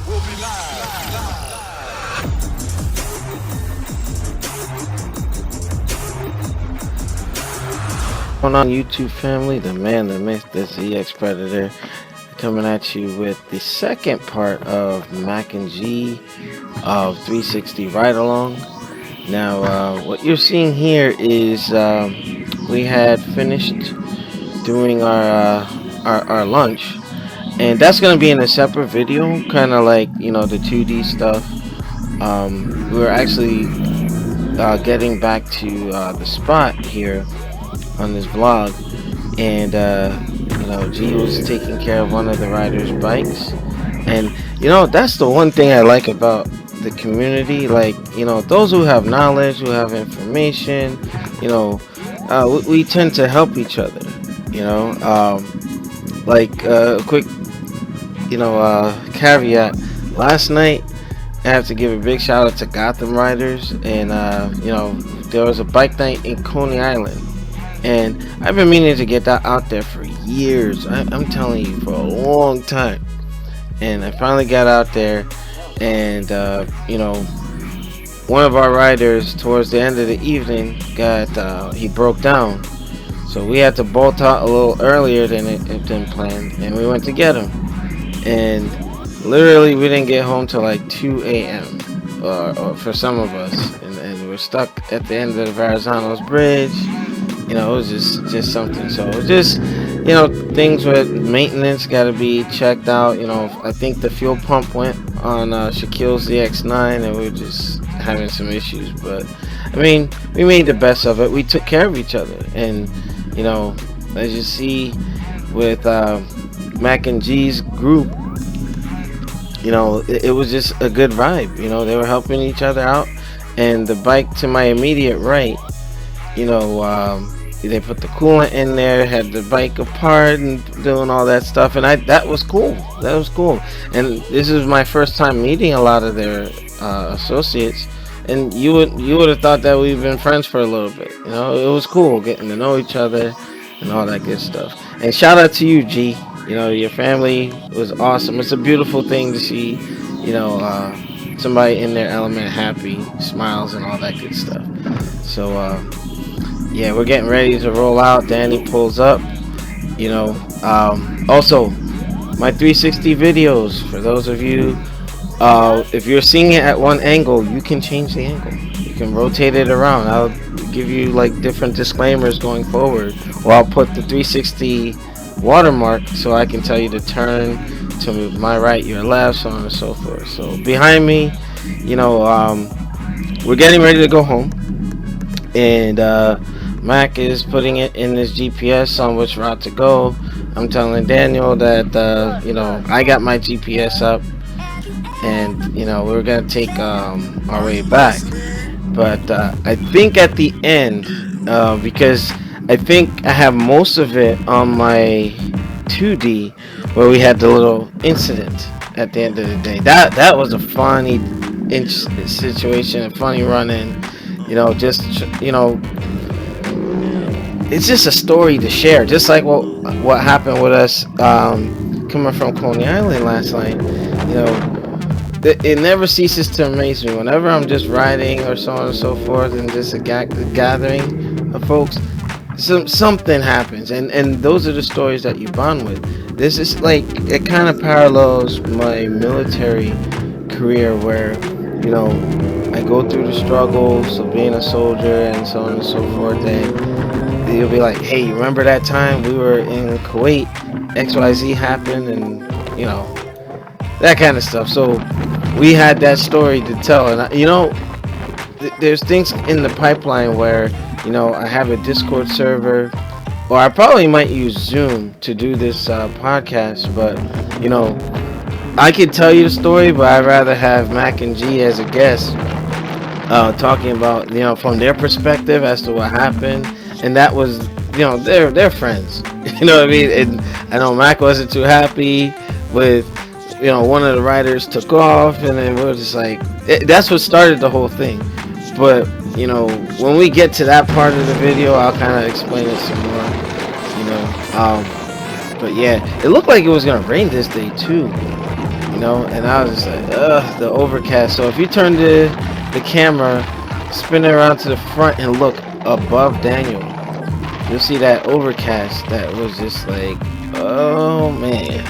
We'll be live. Going on YouTube family, the man, the myth, the ZXpredator, coming at you with the second part of Mac and G of 360 Ride Along. Now, what you're seeing here is we had finished doing our lunch, and that's going to be in a separate video, kind of like, you know, the 2D stuff. We're actually getting back to the spot here on this vlog, and you know, G was taking care of one of the riders' bikes. And you know, that's the one thing I like about the community, like, you know, those who have knowledge, who have information, you know, we tend to help each other, you know. Like quick, you know, caveat, last night I have to give a big shout out to Gotham Riders, and you know, there was a bike night in Coney Island, and I've been meaning to get that out there for years. I'm telling you, for a long time. And I finally got out there, and you know, one of our riders towards the end of the evening got he broke down, so we had to bolt out a little earlier than it had been planned, and we went to get him. And literally, we didn't get home till like 2 a.m. Or for some of us, and we're stuck at the end of the Verrazano's Bridge. You know, it was just something. So it was just, you know, things with maintenance got to be checked out. You know, I think the fuel pump went on Shaquille's ZX9, and we were just having some issues. But I mean, we made the best of it. We took care of each other, and you know, as you see with Mac and G's group, you know, it was just a good vibe. You know, they were helping each other out, and the bike to my immediate right, you know, they put the coolant in there, had the bike apart, and doing all that stuff, and that was cool. That was cool. And this is my first time meeting a lot of their associates, and you would have thought that we've been friends for a little bit. You know, it was cool getting to know each other and all that good stuff. And shout out to you, G. You know, your family was awesome. It's a beautiful thing to see, you know, somebody in their element, happy, smiles, and all that good stuff. So yeah, we're getting ready to roll out. Danny pulls up. You know, also my 360 videos, for those of you, if you're seeing it at one angle, you can change the angle. You can rotate it around. I'll give you like different disclaimers going forward, or I'll put the 360 watermark so I can tell you to turn to my right, your left, so on and so forth. So behind me, you know, we're getting ready to go home, and Mac is putting it in his GPS on which route to go. I'm telling Daniel that you know, I got my GPS up, and you know, we're gonna take our way back. But I think at the end, because I think I have most of it on my 2D, where we had the little incident at the end of the day. That was a funny situation, a funny run-in. You know, just, you know, it's just a story to share, just like what happened with us coming from Coney Island last night. You know, it never ceases to amaze me whenever I'm just riding or so on and so forth, and just a gathering of folks. Something happens, and those are the stories that you bond with. This is like, it kind of parallels my military career, where, you know, I go through the struggles of being a soldier and so on and so forth, and you'll be like, hey, remember that time we were in Kuwait, XYZ happened, and you know, that kind of stuff. So we had that story to tell, and you know, there's things in the pipeline where, you know, I have a Discord server, or I probably might use Zoom to do this podcast. But you know, I could tell you the story, but I'd rather have Mac and G as a guest, talking about, you know, from their perspective as to what happened. And that was, you know, they're friends. You know what I mean? And I know Mac wasn't too happy with, you know, one of the riders took off, and then we were just like, that's what started the whole thing. But you know, when we get to that part of the video, I'll kind of explain it some more. You know, but yeah, it looked like it was gonna rain this day too. you know, and I was just like, ugh, the overcast. So if you turn the camera, spin it around to the front and look above Daniel, you'll see that overcast that was just like, oh man.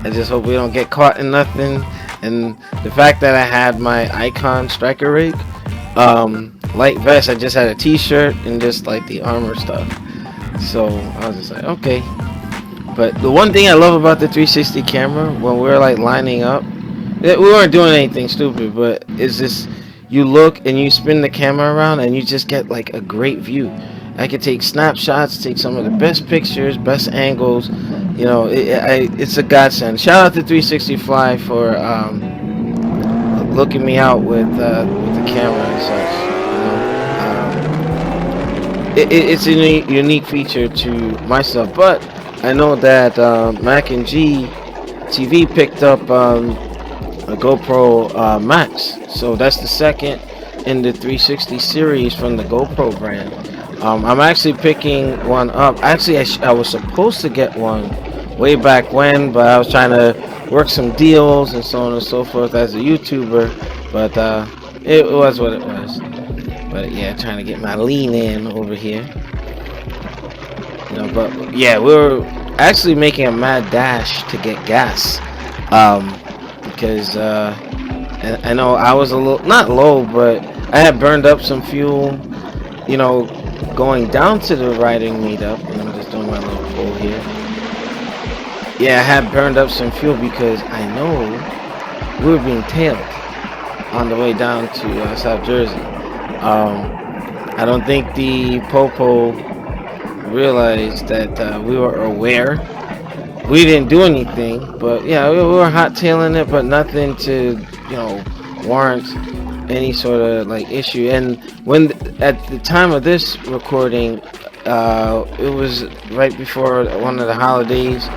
I just hope we don't get caught in nothing. And the fact that I had my Icon striker rig, light vest, I just had a t-shirt and just like the armor stuff. So I was just like, okay. But the one thing I love about the 360 camera, when we're like lining up, we weren't doing anything stupid, but it's just, you look and you spin the camera around and you just get like a great view. I could take snapshots, take some of the best pictures, best angles. You know, it's a godsend. Shout out to 360 Fly for looking me out with the camera and such. You know, it's a unique feature to myself. But I know that Mac and GtV picked up a GoPro Max, so that's the second in the 360 series from the GoPro brand. I'm actually picking one up. Actually, I was supposed to get one way back when, but I was trying to work some deals and so on and so forth as a YouTuber. But it was what it was. But yeah, trying to get my lean in over here. You know, but yeah, we were actually making a mad dash to get gas, because I know I was a little, not low, but I had burned up some fuel. You know, going down to the riding meetup, and I'm just doing my little pull here. Yeah, I had burned up some fuel because I know we were being tailed on the way down to South Jersey. I don't think the Popo realized that we were aware. We didn't do anything, but yeah, we were hot tailing it, but nothing to, you know, warrant any sort of like issue. And when at the time of this recording, it was right before one of the holidays,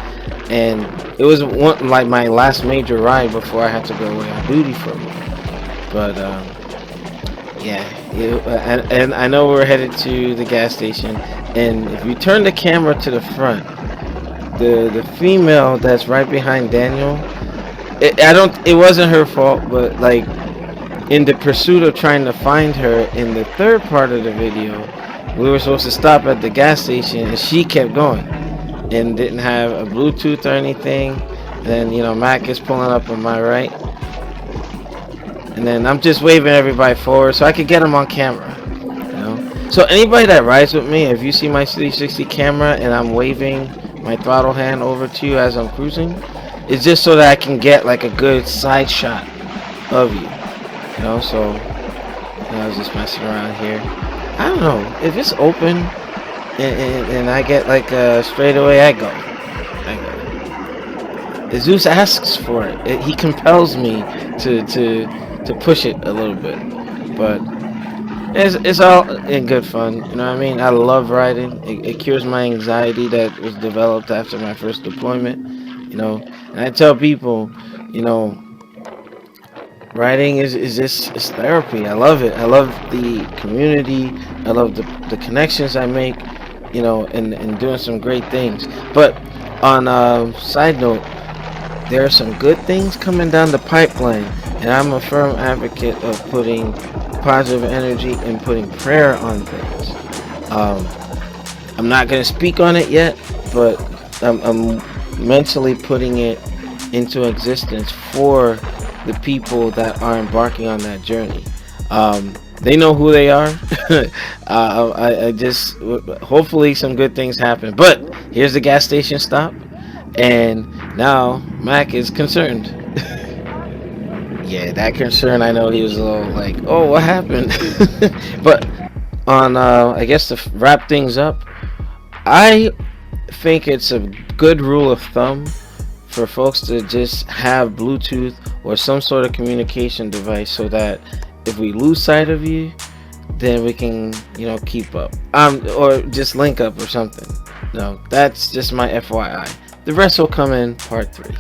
and it was one, like my last major ride before I had to go away on duty for a week. But yeah, and I know we're headed to the gas station, and if you turn the camera to the front, the female that's right behind Daniel, it wasn't her fault, but like, in the pursuit of trying to find her in the third part of the video, we were supposed to stop at the gas station, and she kept going and didn't have a Bluetooth or anything. And then, you know, Mac is pulling up on my right, and then I'm just waving everybody forward so I could get them on camera, you know. So anybody that rides with me, if you see my 360 camera and I'm waving my throttle hand over to you as I'm cruising, it's just so that I can get like a good side shot of you. You know, so I was just messing around here. I don't know if it's open and I get like a straightaway. I go. Zeus asks for it. He compels me to push it a little bit, but it's all in good fun. You know what I mean? I love riding. It cures my anxiety that was developed after my first deployment. You know, and I tell people, you know, riding is just, it's therapy. I love it. I love the community. I love the connections I make, you know, and doing some great things. But on a side note, there are some good things coming down the pipeline, and I'm a firm advocate of putting positive energy and putting prayer on things. I'm not going to speak on it yet, but I'm mentally putting it into existence for the people that are embarking on that journey. They know who they are. I just, hopefully some good things happen. But here's the gas station stop, and now Mac is concerned. Yeah, that concern, I know he was a little like, oh, what happened? But on I guess to wrap things up, I think it's a good rule of thumb for folks to just have Bluetooth or some sort of communication device, so that if we lose sight of you, then we can, you know, keep up, or just link up or something. No, that's just my FYI. The rest will come in part 3.